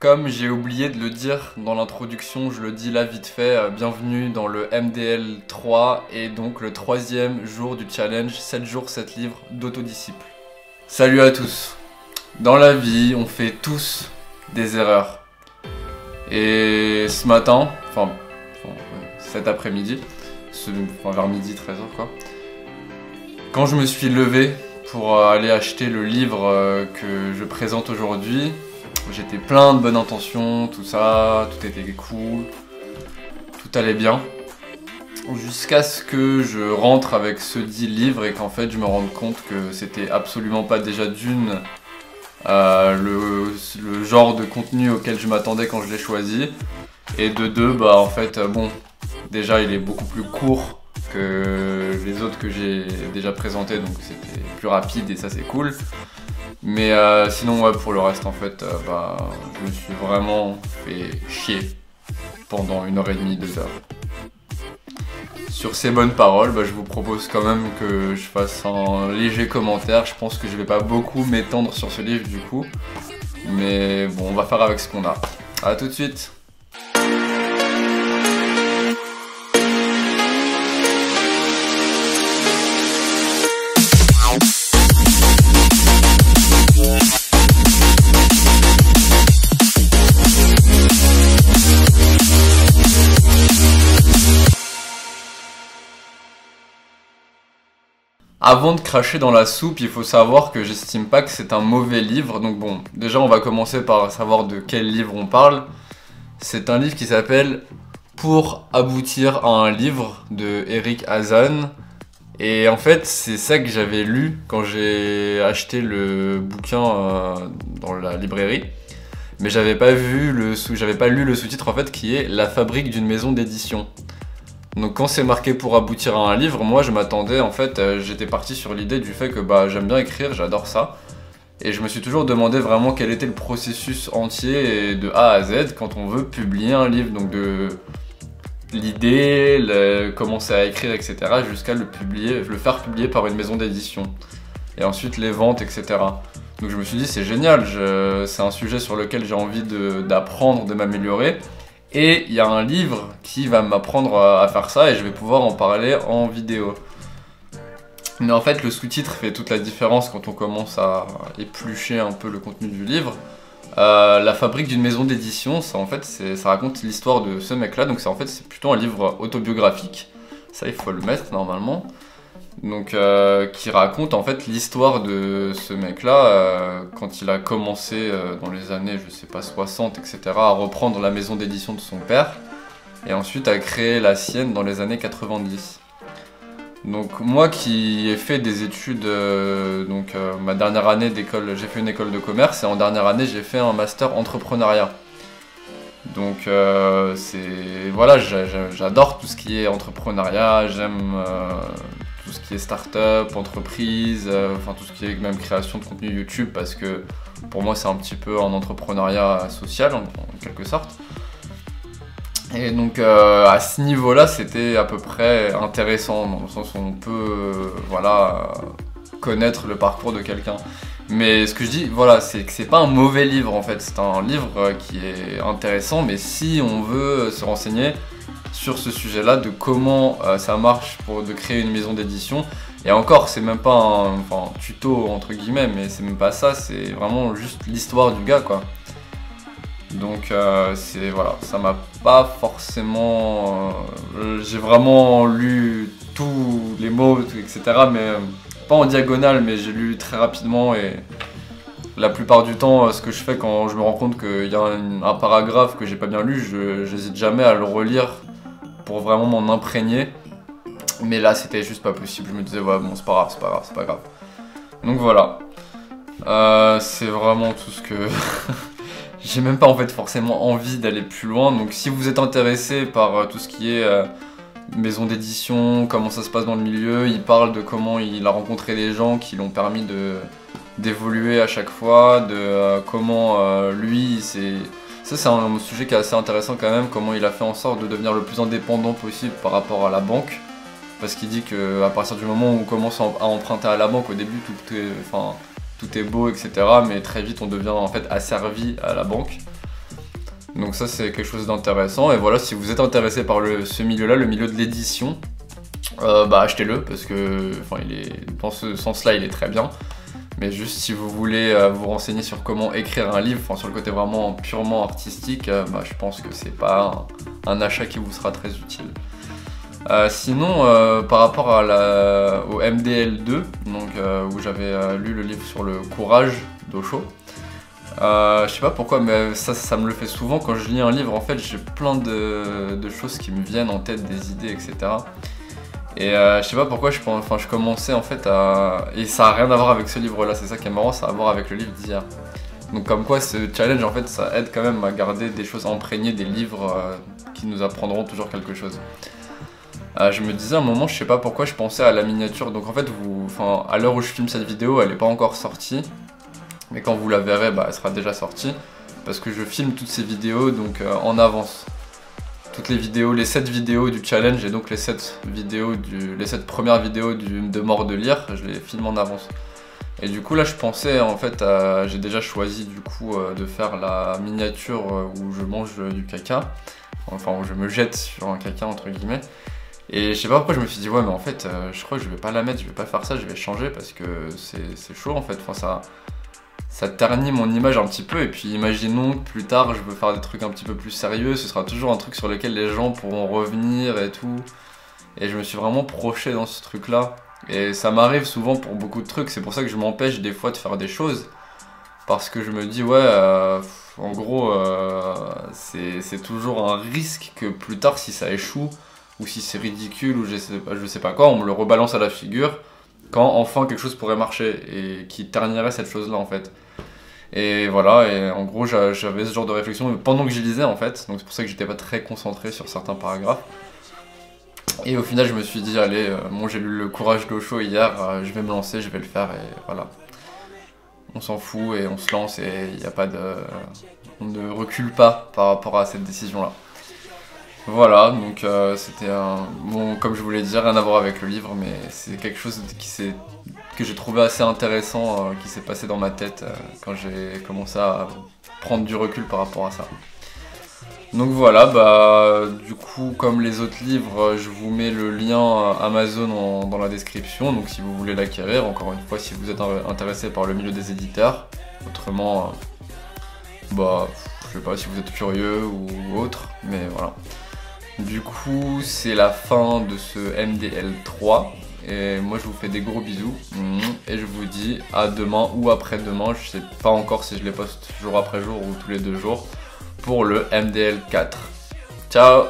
Comme j'ai oublié de le dire dans l'introduction, je le dis là vite fait, bienvenue dans le MDL 3 et donc le troisième jour du challenge 7 jours 7 livres d'autodisciple. Salut à tous. Dans la vie, on fait tous des erreurs. Et ce matin, cet après-midi, vers midi 13h quoi, quand je me suis levé pour aller acheter le livre que je présente aujourd'hui, j'étais plein de bonnes intentions, tout ça, tout était cool, tout allait bien. Jusqu'à ce que je rentre avec ce dit livre et qu'en fait je me rende compte que c'était absolument pas déjà d'une le genre de contenu auquel je m'attendais quand je l'ai choisi. Et de deux, en fait, déjà il est beaucoup plus court que les autres que j'ai déjà présentés, donc c'était plus rapide et ça c'est cool. Mais sinon ouais, pour le reste en fait, je me suis vraiment fait chier pendant 1h30, 2h. Sur ces bonnes paroles, je vous propose quand même que je fasse un léger commentaire. Je pense que je vais pas beaucoup m'étendre sur ce livre du coup. Mais bon, on va faire avec ce qu'on a. A tout de suite. Avant de cracher dans la soupe, il faut savoir que j'estime pas que c'est un mauvais livre. Donc bon, déjà on va commencer par savoir de quel livre on parle. C'est un livre qui s'appelle Pour aboutir à un livre de Eric Hazan. Et en fait, c'est ça que j'avais lu quand j'ai acheté le bouquin dans la librairie. Mais j'avais pas lu le sous-titre en fait qui est La fabrique d'une maison d'édition. Donc quand c'est marqué pour aboutir à un livre, moi je m'attendais en fait, j'étais parti sur l'idée du fait que j'aime bien écrire, j'adore ça. Et je me suis toujours demandé vraiment quel était le processus entier de A à Z quand on veut publier un livre. Donc de l'idée, commencer à écrire, etc. jusqu'à le faire publier par une maison d'édition. Et ensuite les ventes, etc. Donc je me suis dit c'est génial, c'est un sujet sur lequel j'ai envie d'apprendre, de m'améliorer. Et il y a un livre qui va m'apprendre à faire ça et je vais pouvoir en parler en vidéo. Mais en fait, le sous-titre fait toute la différence quand on commence à éplucher un peu le contenu du livre. La fabrique d'une maison d'édition, ça raconte l'histoire de ce mec-là. Donc c'est plutôt un livre autobiographique. Ça, il faut le mettre normalement. Donc qui raconte en fait l'histoire de ce mec-là quand il a commencé dans les années, je sais pas, 60, etc. à reprendre la maison d'édition de son père et ensuite à créer la sienne dans les années 90. Donc moi qui ai fait des études, ma dernière année d'école, j'ai fait une école de commerce et en dernière année j'ai fait un master entrepreneuriat. Donc j'adore tout ce qui est entrepreneuriat, j'aime tout ce qui est start-up, entreprise, tout ce qui est même création de contenu YouTube parce que pour moi c'est un petit peu un entrepreneuriat social en quelque sorte. Et donc à ce niveau-là c'était à peu près intéressant dans le sens où on peut connaître le parcours de quelqu'un. Mais ce que je dis, c'est que c'est pas un mauvais livre en fait, c'est un livre qui est intéressant, mais si on veut se renseigner sur ce sujet-là, de comment ça marche de créer une maison d'édition, et encore, c'est même pas un tuto entre guillemets, mais c'est même pas ça, c'est vraiment juste l'histoire du gars quoi. Donc ça m'a pas forcément... j'ai vraiment lu tous les mots, etc. mais pas en diagonale, mais j'ai lu très rapidement et la plupart du temps, ce que je fais quand je me rends compte qu'il y a un paragraphe que j'ai pas bien lu, j'hésite jamais à le relire pour vraiment m'en imprégner. Mais là, c'était juste pas possible. Je me disais, c'est pas grave. Donc voilà. C'est vraiment tout ce que... j'ai même pas en fait forcément envie d'aller plus loin. Donc si vous êtes intéressé par tout ce qui est maison d'édition, comment ça se passe dans le milieu, il parle de comment il a rencontré des gens qui l'ont permis d'évoluer à chaque fois, de comment lui, ça c'est un sujet qui est assez intéressant quand même, comment il a fait en sorte de devenir le plus indépendant possible par rapport à la banque. Parce qu'il dit qu'à partir du moment où on commence à emprunter à la banque, au début tout est beau, etc. Mais très vite on devient en fait asservi à la banque. Donc ça c'est quelque chose d'intéressant, et voilà, si vous êtes intéressé par ce milieu-là, le milieu de l'édition, bah achetez-le, parce que il est, dans ce sens-là il est très bien. Mais juste si vous voulez vous renseigner sur comment écrire un livre, sur le côté vraiment purement artistique, bah, je pense que c'est pas un achat qui vous sera très utile. Sinon, par rapport au MDL2, donc, où j'avais lu le livre sur le courage d'Osho, je sais pas pourquoi, mais ça me le fait souvent quand je lis un livre. En fait, j'ai plein de choses qui me viennent en tête, des idées, etc. Et je sais pas pourquoi je commençais en fait à... Et ça a rien à voir avec ce livre-là, c'est ça qui est marrant, ça a à voir avec le livre d'hier. Donc comme quoi ce challenge en fait ça aide quand même à garder des choses imprégnées des livres qui nous apprendront toujours quelque chose. Je me disais à un moment, je sais pas pourquoi je pensais à la miniature, donc en fait à l'heure où je filme cette vidéo elle est pas encore sortie, mais quand vous la verrez bah, elle sera déjà sortie, parce que je filme toutes ces vidéos donc en avance. Toutes les vidéos, les 7 vidéos du challenge et donc les 7 premières vidéos de Mort de Lire, je les filme en avance. Et du coup là je pensais en fait j'ai déjà choisi du coup de faire la miniature où je mange du caca, où je me jette sur un caca entre guillemets. Et je sais pas pourquoi je me suis dit ouais mais en fait je crois que je vais pas la mettre, je vais pas faire ça, je vais changer parce que c'est chaud en fait, ça ternit mon image un petit peu, et puis imaginons que plus tard je veux faire des trucs un petit peu plus sérieux, ce sera toujours un truc sur lequel les gens pourront revenir et tout. Et je me suis vraiment projeté dans ce truc là, et ça m'arrive souvent pour beaucoup de trucs, c'est pour ça que je m'empêche des fois de faire des choses, parce que je me dis ouais en gros c'est toujours un risque que plus tard si ça échoue, ou si c'est ridicule, ou je sais pas quoi, on me le rebalance à la figure, quand enfin quelque chose pourrait marcher, et qui ternirait cette chose là en fait. Et voilà, et en gros j'avais ce genre de réflexion pendant que j'y lisais en fait, donc c'est pour ça que j'étais pas très concentré sur certains paragraphes. Et au final je me suis dit allez, j'ai lu le courage d'Osho hier, je vais me lancer, je vais le faire, et voilà. On s'en fout et on se lance, et il y a pas de... on ne recule pas par rapport à cette décision là. Voilà, donc c'était comme je voulais dire, rien à voir avec le livre, mais c'est quelque chose que j'ai trouvé assez intéressant, qui s'est passé dans ma tête quand j'ai commencé à prendre du recul par rapport à ça. Donc voilà, bah du coup comme les autres livres, je vous mets le lien Amazon dans la description, donc si vous voulez l'acquérir, encore une fois si vous êtes intéressé par le milieu des éditeurs. Autrement, bah je sais pas si vous êtes curieux ou autre, mais voilà. Du coup, c'est la fin de ce MDL3, et moi je vous fais des gros bisous, et je vous dis à demain ou après-demain, je sais pas encore si je les poste jour après jour ou tous les 2 jours, pour le MDL4. Ciao!